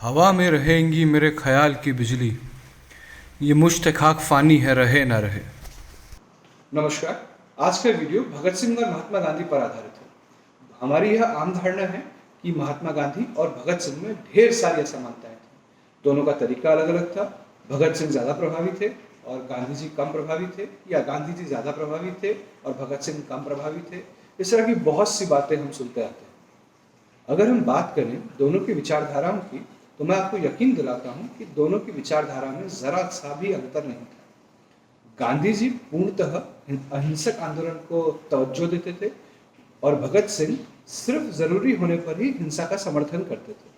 हवा में रहेंगी मेरे ख्याल की बिजली, ये मुश्त खाक फानी है, रहे ना रहे। नमस्कार। आज का वीडियो भगत सिंह और महात्मा गांधी पर आधारित है। हमारी यह आम धारणा है कि महात्मा गांधी और भगत सिंह में ढेर सारी असमानताएं थी। दोनों का तरीका अलग अलग था। भगत सिंह ज़्यादा प्रभावी थे और गांधी जी कम प्रभावी थे, या गांधी जी ज़्यादा प्रभावी थे और भगत सिंह कम प्रभावी थे। इस तरह की बहुत सी बातें हम सुनते आते हैं। अगर हम बात करें दोनों की विचारधाराओं की, तो मैं आपको यकीन दिलाता हूँ कि दोनों की विचारधारा में ज़रा सा भी अंतर नहीं था। गांधी जी पूर्णतः अहिंसक आंदोलन को तवज्जो देते थे और भगत सिंह सिर्फ जरूरी होने पर ही हिंसा का समर्थन करते थे।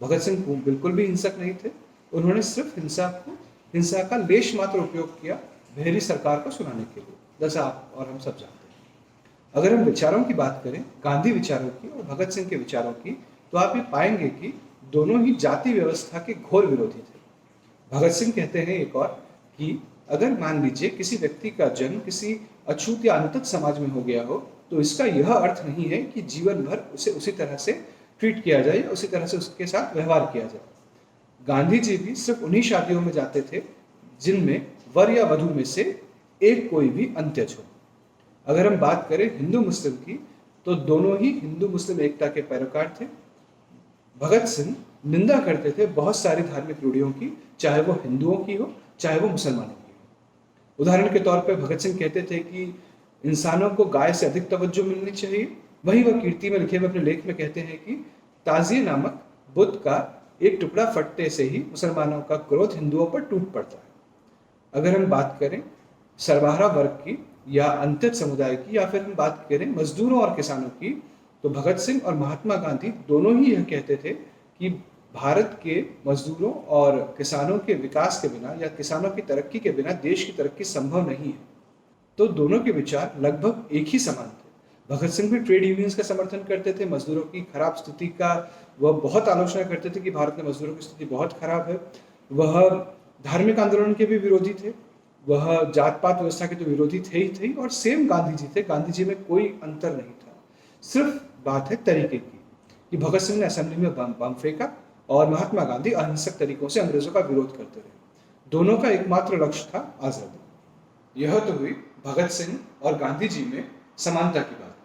भगत सिंह बिल्कुल भी हिंसक नहीं थे। उन्होंने सिर्फ हिंसा का लेश मात्र उपयोग किया भेरी सरकार को सुनाने के लिए, जैसा आप और हम सब जानते हैं। अगर हम विचारों की बात करें, गांधी विचारों की और भगत सिंह के विचारों की, तो आप ये पाएंगे कि दोनों ही जाति व्यवस्था के घोर विरोधी थे। भगत सिंह कहते हैं एक और कि अगर मान लीजिए किसी व्यक्ति का जन्म किसी अछूत या अनुचित समाज में हो गया हो, तो इसका यह अर्थ नहीं है कि जीवन भर उसे उसी तरह से ट्रीट किया जाए, उसी तरह से उसके साथ व्यवहार किया जाए। गांधी जी भी सिर्फ उन्हीं शादियों में जाते थे जिनमें वर या वधू में से एक कोई भी अंत्यज हो। अगर हम बात करें हिंदू मुस्लिम की, तो दोनों ही हिंदू मुस्लिम एकता के पैरोकार थे। भगत सिंह निंदा करते थे बहुत सारी धार्मिक रूढ़ियों की, चाहे वो हिंदुओं की हो चाहे वो मुसलमानों की हो। उदाहरण के तौर पर भगत सिंह कहते थे कि इंसानों को गाय से अधिक तवज्जो मिलनी चाहिए। वहीं वह कीर्ति में लिखे हुए अपने लेख में कहते हैं कि ताजिए नामक बुद्ध का एक टुकड़ा फटने से ही मुसलमानों का क्रोध हिंदुओं पर टूट पड़ता है। अगर हम बात करें सर्वहारा वर्ग की या अंत्यज समुदाय की, या फिर हम बात करें मजदूरों और किसानों की, तो भगत सिंह और महात्मा गांधी दोनों ही यह कहते थे कि भारत के मजदूरों और किसानों के विकास के बिना या किसानों की तरक्की के बिना देश की तरक्की संभव नहीं है। तो दोनों के विचार लगभग एक ही समान थे। भगत सिंह भी ट्रेड यूनियंस का समर्थन करते थे, मजदूरों की खराब स्थिति का वह बहुत आलोचना करते थे कि भारत में मजदूरों की स्थिति बहुत खराब है। वह धार्मिक आंदोलन के भी विरोधी थे, वह जात पात व्यवस्था के तो विरोधी थे ही थे, और सेम गांधी जी थे। गांधी जी में कोई अंतर नहीं था। सिर्फ बात है तरीके की कि भगत सिंह ने असेंबली में बम फेंका और महात्मा गांधी अहिंसक तरीकों से अंग्रेजों का विरोध करते रहे। दोनों का एकमात्र लक्ष्य था आजादी। यह तो हुई भगत सिंह और गांधी जी में समानता की बात।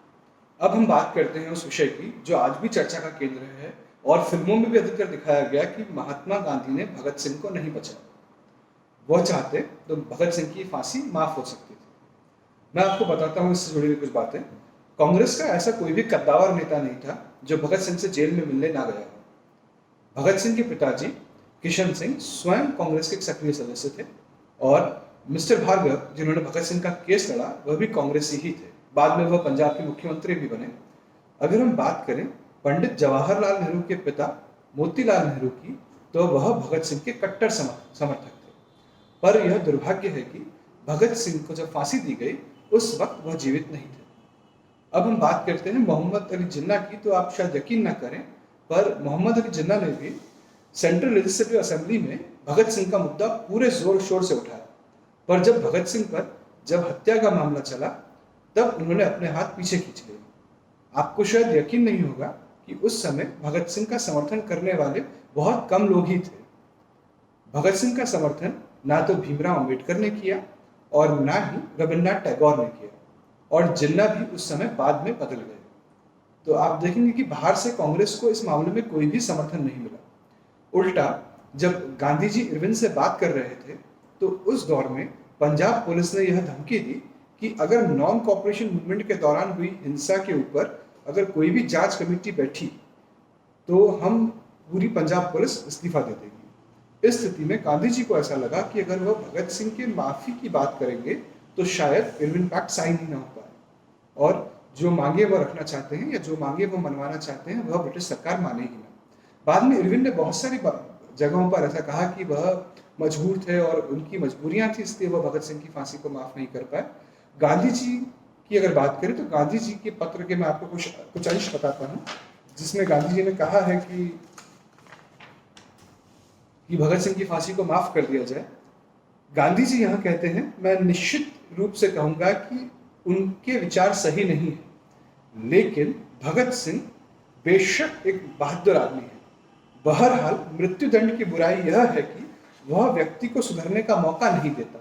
अब हम बात करते हैं उस विषय की जो आज भी चर्चा का केंद्र है और फिल्मों में भी अधिकतर दिखाया गया कि महात्मा गांधी ने भगत सिंह को नहीं बचाया। वह चाहते तो भगत सिंह की फांसी माफ हो सकती थी। मैं आपको बताता हूँ इससे जुड़ी हुई कुछ बातें। कांग्रेस का ऐसा कोई भी कद्दावर नेता नहीं था जो भगत सिंह से जेल में मिलने ना गया हो। भगत सिंह के पिताजी किशन सिंह स्वयं कांग्रेस के एक सक्रिय सदस्य थे, और मिस्टर भार्गव जिन्होंने भगत सिंह का केस लड़ा वह भी कांग्रेसी ही थे। बाद में वह पंजाब के मुख्यमंत्री भी बने। अगर हम बात करें पंडित जवाहरलाल नेहरू के पिता मोतीलाल नेहरू की, तो वह भगत सिंह के कट्टर समर्थक थे। पर यह दुर्भाग्य है कि भगत सिंह को जब फांसी दी गई उस वक्त वह जीवित नहीं थे। अब हम बात करते हैं मोहम्मद अली जिन्ना की, तो आप शायद यकीन ना करें, पर मोहम्मद अली जिन्ना ने भी सेंट्रल लेजिस्लेटिव असेंबली में भगत सिंह का मुद्दा पूरे जोर शोर से उठाया। पर जब भगत सिंह पर जब हत्या का मामला चला, तब उन्होंने अपने हाथ पीछे खींच लिए। आपको शायद यकीन नहीं होगा कि उस समय भगत सिंह का समर्थन करने वाले बहुत कम लोग ही थे। भगत सिंह का समर्थन ना तो भीमराव अंबेडकर ने किया और ना ही रविन्द्रनाथ टैगोर ने किया, और जिन्ना भी उस समय बाद में बदल गए। तो आप देखेंगे कि बाहर से कांग्रेस को इस मामले में कोई भी समर्थन नहीं मिला। उल्टा जब गांधी जी इरविन से बात कर रहे थे, तो उस दौर में पंजाब पुलिस ने यह धमकी दी कि अगर नॉन कॉपरेशन मूवमेंट के दौरान हुई हिंसा के ऊपर अगर कोई भी जांच कमेटी बैठी, तो हम पूरी पंजाब पुलिस इस्तीफा दे देगी। इस स्थिति में गांधी जी को ऐसा लगा कि अगर वह भगत सिंह के माफी की बात करेंगे तो शायद इरविन पैक्ट साइन ही ना हो पाए, और जो मांगे वह रखना चाहते हैं या जो मांगे वो मनवाना चाहते हैं वह ब्रिटिश सरकार माने ही ना। बाद में इरविन ने बहुत सारी जगहों पर ऐसा कहा कि वह मजबूर थे और उनकी मजबूरियां थी, इसलिए वह भगत सिंह की फांसी को माफ नहीं कर पाए। गांधी जी की अगर बात करें तो गांधी जी के पत्र के मैं आपको कुछ अंश बताता हूं, जिसमें गांधी जी ने कहा है कि भगत सिंह की फांसी को माफ कर दिया जाए। गांधी जी यहाँ कहते हैं, मैं निश्चित रूप से कहूंगा कि उनके विचार सही नहीं है, लेकिन भगत सिंह बेशक एक बहादुर आदमी है। बहरहाल मृत्युदंड की बुराई यह है कि वह व्यक्ति को सुधरने का मौका नहीं देता।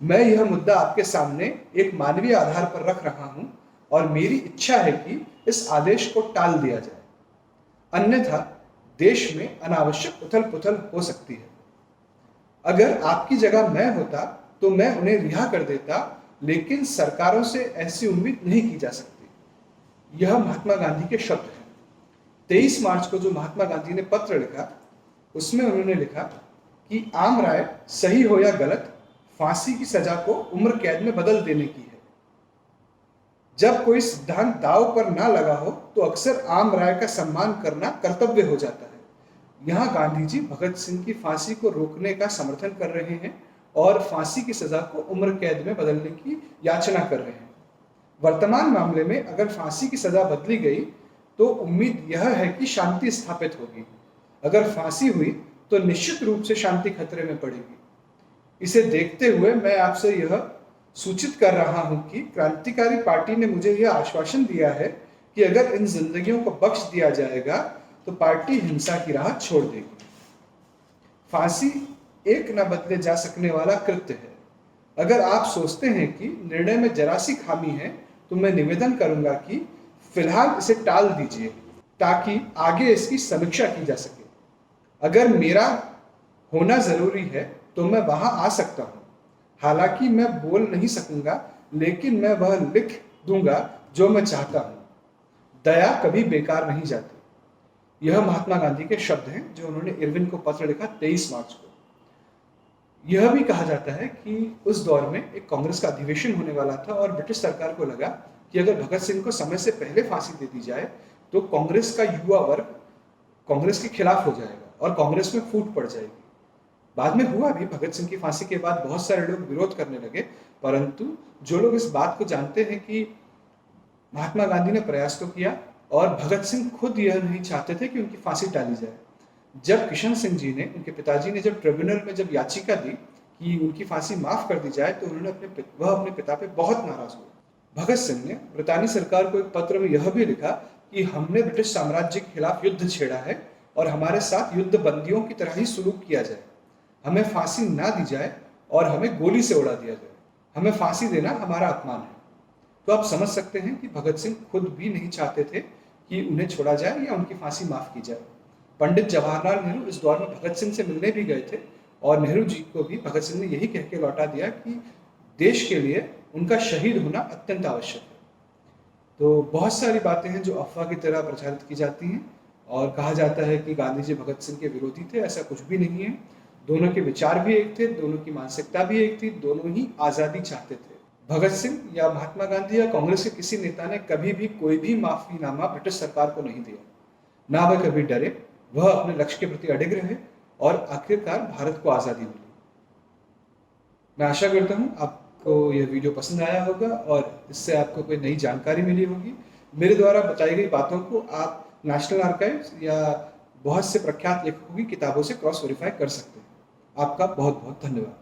मैं यह मुद्दा आपके सामने एक मानवीय आधार पर रख रहा हूं और मेरी इच्छा है कि इस आदेश को टाल दिया जाए, अन्यथा देश में अनावश्यक उथल पुथल हो सकती है। अगर आपकी जगह मैं होता तो मैं उन्हें रिहा कर देता, लेकिन सरकारों से ऐसी उम्मीद नहीं की जा सकती। यह महात्मा गांधी के शब्द हैं। 23 मार्च को जो महात्मा गांधी ने पत्र लिखा, उसमें उन्होंने लिखा कि आम राय सही हो या गलत, फांसी की सजा को उम्र कैद में बदल देने की है। जब कोई सिद्धांत दांव पर ना लगा हो तो अक्सर आम राय का सम्मान करना कर्तव्य हो जाता है। यहाँ गांधी जी भगत सिंह की फांसी को रोकने का समर्थन कर रहे हैं और फांसी की सजा को उम्र कैद में बदलने की याचना कर रहे हैं। वर्तमान मामले में अगर फांसी की सजा बदली गई तो उम्मीद यह है कि शांति स्थापित होगी। अगर फांसी हुई तो निश्चित रूप से शांति खतरे में पड़ेगी। इसे देखते हुए मैं आपसे यह सूचित कर रहा हूं कि क्रांतिकारी पार्टी ने मुझे यह आश्वासन दिया है कि अगर इन जिंदगियों को बख्श दिया जाएगा तो पार्टी हिंसा की राह छोड़ देगी। फांसी एक न बदले जा सकने वाला कृत्य है। अगर आप सोचते हैं कि निर्णय में जरा सी खामी है तो मैं निवेदन करूंगा कि फिलहाल इसे टाल दीजिए ताकि आगे इसकी समीक्षा की जा सके। अगर मेरा होना जरूरी है तो मैं वहां आ सकता हूं। हालांकि मैं बोल नहीं सकूंगा, लेकिन मैं वह लिख दूंगा जो मैं चाहता हूं। दया कभी बेकार नहीं जाती। यह महात्मा गांधी के शब्द हैं जो उन्होंने इरविन को पत्र लिखा 23 मार्च को। यह भी कहा जाता है कि उस दौर में एक कांग्रेस का अधिवेशन होने वाला था और ब्रिटिश सरकार को लगा कि अगर भगत सिंह को समय से पहले फांसी दे दी जाए तो कांग्रेस का युवा वर्ग कांग्रेस के खिलाफ हो जाएगा और कांग्रेस में फूट पड़ जाएगी। बाद में हुआ भी, भगत सिंह की फांसी के बाद बहुत सारे लोग विरोध करने लगे, परंतु जो लोग इस बात को जानते हैं कि महात्मा गांधी ने प्रयास तो किया और भगत सिंह खुद यह नहीं चाहते थे कि उनकी फांसी टाली जाए। जब किशन सिंह जी ने, उनके पिताजी ने जब ट्रिब्यूनल में जब याचिका दी कि उनकी फांसी माफ कर दी जाए तो उन्होंने अपने पिता पे बहुत नाराज हुए। भगत सिंह ने ब्रितानी सरकार को एक पत्र में यह भी लिखा कि हमने ब्रिटिश साम्राज्य के खिलाफ युद्ध छेड़ा है और हमारे साथ युद्ध बंदियों की तरह ही सुलूक किया जाए। हमें फांसी ना दी जाए और हमें गोली से उड़ा दिया जाए। हमें फांसी देना हमारा अपमान है। तो आप समझ सकते हैं कि भगत सिंह खुद भी नहीं चाहते थे कि उन्हें छोड़ा जाए या उनकी फांसी माफ की जाए। पंडित जवाहरलाल नेहरू इस दौर में भगत सिंह से मिलने भी गए थे और नेहरू जी को भी भगत सिंह ने यही कह के लौटा दिया कि देश के लिए उनका शहीद होना अत्यंत आवश्यक है। तो बहुत सारी बातें हैं जो अफवाह की तरह प्रचारित की जाती हैं और कहा जाता है कि गांधी जी भगत सिंह के विरोधी थे। ऐसा कुछ भी नहीं है। दोनों के विचार भी एक थे, दोनों की मानसिकता भी एक थी, दोनों ही आज़ादी चाहते थे। भगत सिंह या महात्मा गांधी या कांग्रेस के किसी नेता ने कभी भी कोई भी माफीनामा ब्रिटिश सरकार को नहीं दिया। ना वह कभी डरे, वह अपने लक्ष्य के प्रति अडिग रहे और आखिरकार भारत को आज़ादी मिली। मैं आशा करता हूँ आपको यह वीडियो पसंद आया होगा और इससे आपको कोई नई जानकारी मिली होगी। मेरे द्वारा बताई गई बातों को आप नेशनल आर्काइव्स या बहुत से प्रख्यात लेखकों की किताबों से क्रॉस वेरीफाई कर सकते हैं। आपका बहुत बहुत धन्यवाद।